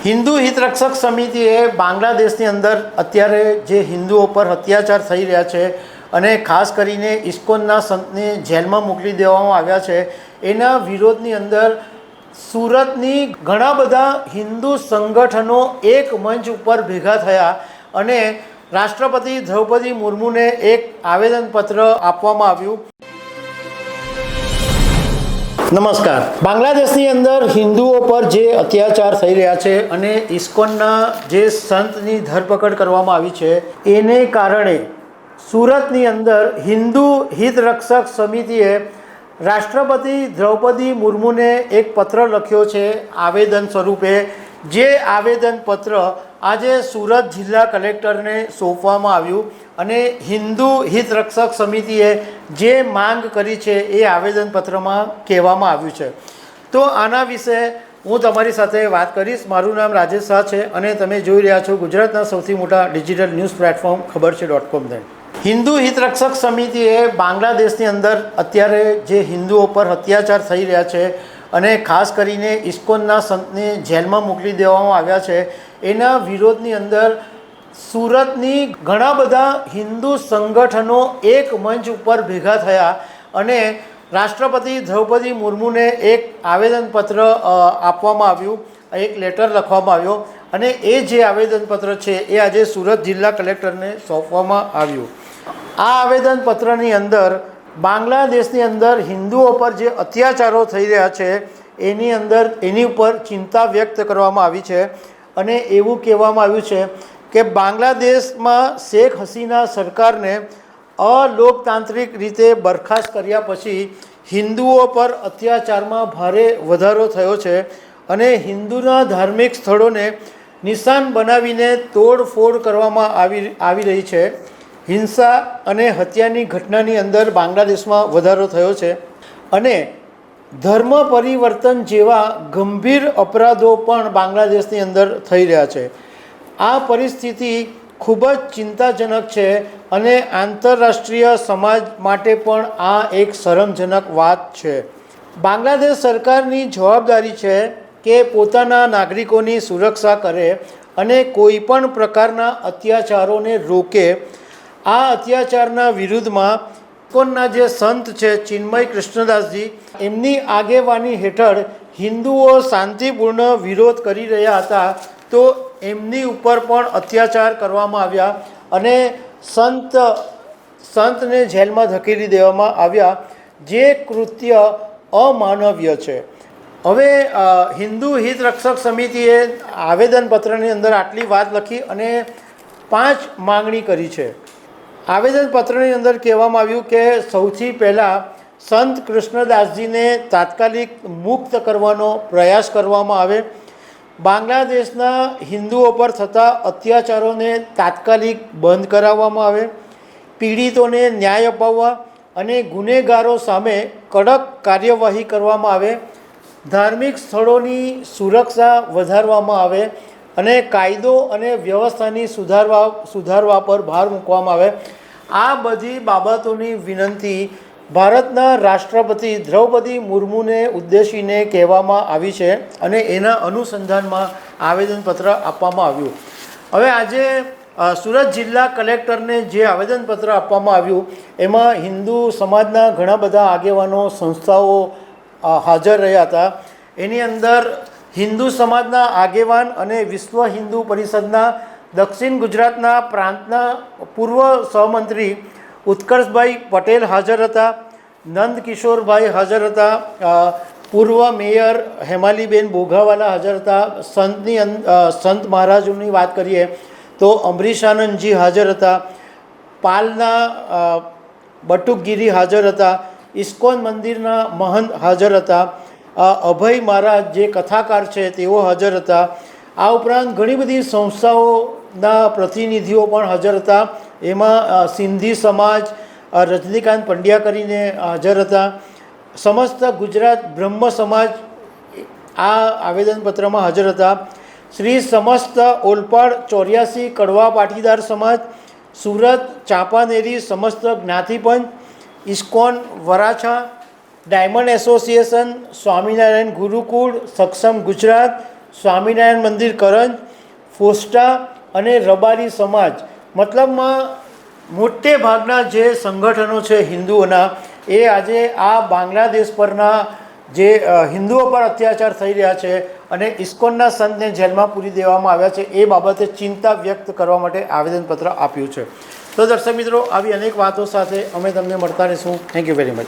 હિન્દુ હિતરક્ષક સમિતિએ બાંગ્લાદેશની અંદર અત્યારે જે હિન્દુઓ પર અત્યાચાર થઈ રહ્યા છે અને ખાસ કરીને ઇસ્કોનના સંતને જેલમાં મોકલી દેવામાં આવ્યા છે એના વિરોધની અંદર સુરતની ઘણા બધા હિન્દુ સંગઠનો એક મંચ ઉપર ભેગા થયા અને રાષ્ટ્રપતિ દ્રૌપદી મુર્મુને એક આવેદનપત્ર આપવામાં આવ્યું। નમસ્કાર। બાંગ્લાદેશની અંદર હિન્દુઓ પર જે અત્યાચાર થઈ રહ્યા છે અને ઇસ્કોનના જે સંતની ધરપકડ કરવામાં આવી છે એને કારણે સુરતની અંદર હિન્દુ હિતરક્ષક સમિતિએ રાષ્ટ્રપતિ દ્રૌપદી મુર્મુને એક પત્ર લખ્યો છે આવેદન સ્વરૂપે। જે આવેદનપત્ર આજે સુરત જિલ્લા કલેક્ટરને સોંપવામાં આવ્યું અને હિન્દુ હિતરક્ષક સમિતિએ જે માંગ કરી છે એ આવેદનપત્રમાં કહેવામાં આવ્યું છે। તો આના વિશે હું તમારી સાથે વાત કરીશ। મારું નામ રાજેશ શાહ છે અને તમે જોઈ રહ્યા છો ગુજરાતના સૌથી મોટા ડિજિટલ ન્યૂઝ પ્લેટફોર્મ ખબર છે .com ને। હિન્દુ હિતરક્ષક સમિતિએ બાંગ્લાદેશની અંદર અત્યારે જે હિન્દુઓ પર અત્યાચાર થઈ રહ્યા છે અને ખાસ કરીને ઇસ્કોનના સંતને જેલમાં મોકલી દેવામાં આવ્યા છે એના વિરોધની અંદર સુરતની ઘણા બધા હિન્દુ સંગઠનો એક મંચ ઉપર ભેગા થયા અને રાષ્ટ્રપતિ દ્રૌપદી મુર્મુને એક આવેદનપત્ર આપવામાં આવ્યું, એક લેટર લખવામાં આવ્યો અને એ જે આવેદનપત્ર છે એ આજે સુરત જિલ્લા કલેક્ટરને સોંપવામાં આવ્યું। આ આવેદનપત્રની અંદર બાંગ્લાદેશની અંદર હિન્દુઓ પર જે અત્યાચારો થઈ રહ્યા છે એની ઉપર ચિંતા વ્યક્ત કરવામાં આવી છે અને એવું કહેવામાં આવ્યું છે કે બાંગ્લાદેશમાં શેખ હસીના સરકારને અલોકતાંત્રિક રીતે બરખાસ્ત કર્યા પછી હિન્દુઓ પર અત્યાચારમાં ભારે વધારો થયો છે અને હિન્દુના ધાર્મિક સ્થળોને નિશાન બનાવીને તોડફોડ કરવામાં આવી રહી છે। હિંસા અને હત્યાની ઘટનાની અંદર બાંગ્લાદેશમાં વધારો થયો છે અને ધર્મ પરિવર્તન જેવા ગંભીર અપરાધો પણ બાંગ્લાદેશની અંદર થઈ રહ્યા છે। આ પરિસ્થિતિ ખૂબ જ ચિંતાજનક છે અને આંતરરાષ્ટ્રીય સમાજ માટે પણ આ એક શરમજનક વાત છે। બાંગ્લાદેશ સરકારની જવાબદારી છે કે પોતાના નાગરિકોની સુરક્ષા કરે અને કોઈ પણ પ્રકારના અત્યાચારોને રોકે। આ અત્યાચારના વિરુદ્ધમાં ઇસ્કોનના જે સંત છે ચિન્મય કૃષ્ણદાસજી એમની આગેવાની હેઠળ હિન્દુઓ શાંતિપૂર્ણ વિરોધ કરી રહ્યા હતા તો એમની ઉપર પણ અત્યાચાર કરવામાં આવ્યા અને સંતને જેલમાં ધકેલી દેવામાં આવ્યા, જે કૃત્ય અમાનવીય છે। હવે હિન્દુ હિતરક્ષક સમિતિએ આવેદનપત્રની અંદર આટલી વાત લખી અને 5 માંગણી કરી છે। આવેદનપત્રની અંદર કહેવામાં આવ્યું કે સૌથી પહેલાં સંત કૃષ્ણદાસજીને તાત્કાલિક મુક્ત કરવાનો પ્રયાસ કરવામાં આવે, બાંગ્લાદેશના હિન્દુઓ પર થતા અત્યાચારોને તાત્કાલિક બંધ કરાવવામાં આવે, પીડિતોને ન્યાય અપાવવા અને ગુનેગારો સામે કડક કાર્યવાહી કરવામાં આવે, ધાર્મિક સ્થળોની સુરક્ષા વધારવામાં આવે અને કાયદો અને વ્યવસ્થાની સુધારવા પર ભાર મૂકવામાં આવે। આ બધી બાબતોની વિનંતી ભારતના રાષ્ટ્રપતિ દ્રૌપદી મુર્મુને ઉદ્દેશીને કહેવામાં આવી છે અને એના અનુસંધાનમાં આવેદનપત્ર આપવામાં આવ્યું। હવે આજે સુરત જિલ્લા કલેક્ટરને જે આવેદનપત્ર આપવામાં આવ્યું એમાં હિન્દુ સમાજના ઘણા બધા આગેવાનો સંસ્થાઓ હાજર રહ્યા હતા। એની અંદર હિન્દુ સમાજના આગેવાન અને વિશ્વ હિન્દુ પરિષદના દક્ષિણ ગુજરાતના પ્રાંતના પૂર્વ સહમંત્રી ઉત્કર્ષભાઈ પટેલ હાજર હતા, નંદકિશોરભાઈ હાજર હતા, પૂર્વ મેયર હેમાલીબેન બોઘાવાલા હાજર હતા, સંત મહારાજોની વાત કરીએ તો અમરીશાનંદજી હાજર હતા, પાલના બટુકગીરી હાજર હતા, ઇસ્કોન મંદિરના મહંત હાજર હતા, અભય મહારાજ જે કથાકાર છે તેઓ હાજર હતા। આ ઉપરાંત ઘણી બધી સંસ્થાઓના પ્રતિનિધિઓ પણ હાજર હતા। એમાં સિંધી સમાજ, રજનીકાંત પંડ્યા કરીને હાજર હતા, સમસ્ત ગુજરાત બ્રહ્મ સમાજ આ આવેદનપત્રમાં હાજર હતા, શ્રી સમસ્ત ઓલપાડ 84 કડવા પાટીદાર સમાજ, સુરત ચાંપાનેરી સમસ્ત જ્ઞાતિપંચ, ISKCON Varachha, diamond association, Swaminarayan Gurukul, Saksham Gujarat, Swaminarayan મંદિર કરંજ, ફોસ્ટા અને રબારી સમાજ, મતલબમાં મોટે ભાગના જે સંગઠનો છે હિન્દુઓના, એ આજે આ બાંગ્લાદેશ પરના જે હિન્દુઓ પર અત્યાચાર થઈ રહ્યા છે અને ઇસ્કોનના સંતને જેલમાં પૂરી દેવામાં આવ્યા છે એ બાબતે ચિંતા વ્યક્ત કરવા માટે આવેદનપત્ર આપ્યું છે. તો દર્શક મિત્રો, આવી અનેક વાતો સાથે અમે તમને મળતા રહીશું. Thank you very much.